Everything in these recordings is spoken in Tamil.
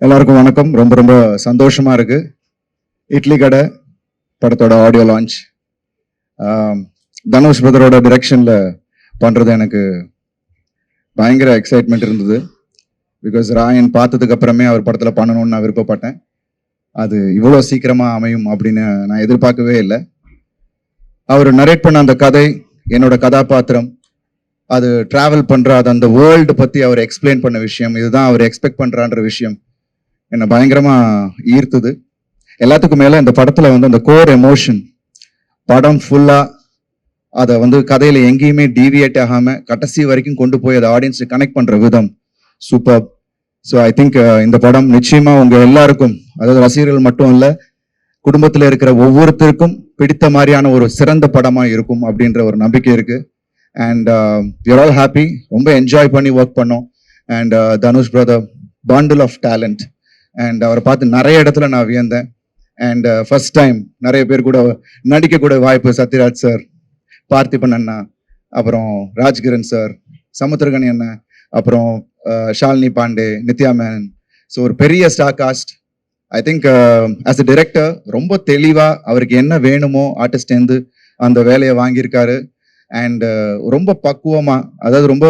எல்லாருக்கும் வணக்கம். ரொம்ப ரொம்ப சந்தோஷமா இருக்கு. இட்லி கடை படத்தோட ஆடியோ லான்ச் தனுஷ் பிரதரோட டிரெக்ஷன்ல பண்றது எனக்கு பயங்கர எக்ஸைட்மெண்ட் இருந்தது. பிகாஸ் ராயன் பார்த்ததுக்கு அப்புறமே அவர் படத்துல பண்ணணும்னு நான் விருப்பப்பட்டேன். அது இவ்வளோ சீக்கிரமா அமையும் அப்படின்னு நான் எதிர்பார்க்கவே இல்லை. அவர் நரேட் பண்ண அந்த கதை, என்னோட கதாபாத்திரம், அது டிராவல் பண்ற அந்த வேர்ல்டு பத்தி அவர் எக்ஸ்பிளைன் பண்ண விஷயம், இதுதான் அவர் எக்ஸ்பெக்ட் பண்றான்ற விஷயம் என்னை பயங்கரமா ஈர்த்தது. எல்லாத்துக்கும் மேல இந்த படத்துல அந்த கோர் எமோஷன், படம் ஃபுல்லா அதை கதையில எங்கேயுமே டீவியேட் ஆகாம கடைசி வரைக்கும் கொண்டு போய் அதை ஆடியன்ஸை கனெக்ட் பண்ற விதம் சூப்பர். ஸோ ஐ திங்க் இந்த படம் நிச்சயமா உங்க எல்லாருக்கும், அதாவது ரசிகர்கள் மட்டும் இல்ல, குடும்பத்துல இருக்கிற ஒவ்வொருத்தருக்கும் பிடித்த மாதிரியான ஒரு சிறந்த படமா இருக்கும் அப்படின்ற ஒரு நம்பிக்கை இருக்கு. And you are all happy. ரொம்ப என்ஜாய் பண்ணி ஒர்க் பண்ணோம். And Dhanush brother bundle of talent. And அவரை பார்த்து நிறைய இடத்துல நான் வியந்தேன். அண்ட் ஃபர்ஸ்ட் டைம் நிறைய பேர் கூட நடிக்கக்கூட வாய்ப்பு, சத்யராஜ் சார், பார்த்திபன் அண்ணா, அப்புறம் ராஜ்கிரண் சார், சமுத்திரகனி அண்ணா, அப்புறம் ஷாலினி பாண்டே, நித்யா மேனன். ஸோ ஒரு பெரிய star cast. I think as a director ரொம்ப தெளிவா அவருக்கு என்ன வேணுமோ ஆர்டிஸ்டேந்து அந்த வேலையை வாங்கியிருக்காரு. அண்ட் ரொம்ப பக்குவமா, அதாவது ரொம்ப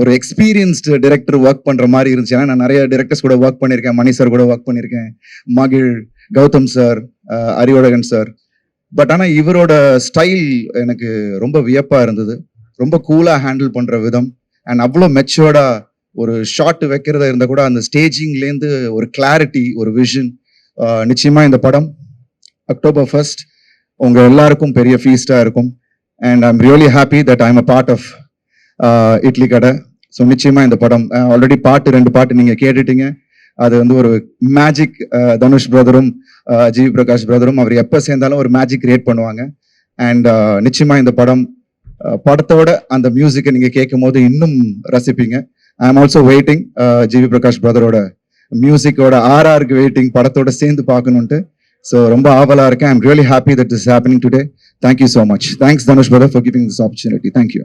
ஒரு எக்ஸ்பீரியன்ஸ்டு டிரெக்டர் ஒர்க் பண்ற மாதிரி இருந்துச்சு. ஏன்னா நான் நிறைய டிரெக்டர்ஸ் கூட ஒர்க் பண்ணியிருக்கேன். மணி சார் கூட ஒர்க் பண்ணியிருக்கேன், மகிழ், Gautham sir, Arivazhagan sir. But ஆனால் இவரோட ஸ்டைல் எனக்கு ரொம்ப வியப்பா இருந்தது. ரொம்ப கூலா ஹேண்டில் பண்ற விதம், அண்ட் அவ்வளோ மெச்சோர்டா ஒரு ஷாட் வைக்கிறதா இருந்தா கூட அந்த ஸ்டேஜிங்லேருந்து ஒரு கிளாரிட்டி, ஒரு விஷன். நிச்சயமா இந்த படம் October 1st உங்க எல்லாருக்கும் பெரிய ஃபீஸ்டா இருக்கும். And I'm really happy that I'm a part of Idli Kadai. So நிச்சயமா இந்த படம் ஆல்ரெடி ரெண்டு பாட்டு நீங்க கேட்டுட்டீங்க. அது ஒரு மேஜிக். தனுஷ் பிரதரும் ஜிவி பிரகாஷ் பிரதரும் அவர் எப்போ சேர்ந்தாலும் ஒரு மேஜிக் கிரியேட் பண்ணுவாங்க. அண்ட் நிச்சயமா இந்த படத்தோட அந்த மியூசிக்கை நீங்க கேட்கும் போது இன்னும் ரசிப்பீங்க. I am also waiting GV Prakash பிரதரோட மியூசிக்கோட RRக்கு வெயிட்டிங், படத்தோட சேர்ந்து பார்க்கணுன்ட்டு. ஸோ ரொம்ப ஆவலா இருக்கேன். I'm really happy that is happening today. Thank you so much. Thanks Dhanush brother for giving this opportunity. Thank you.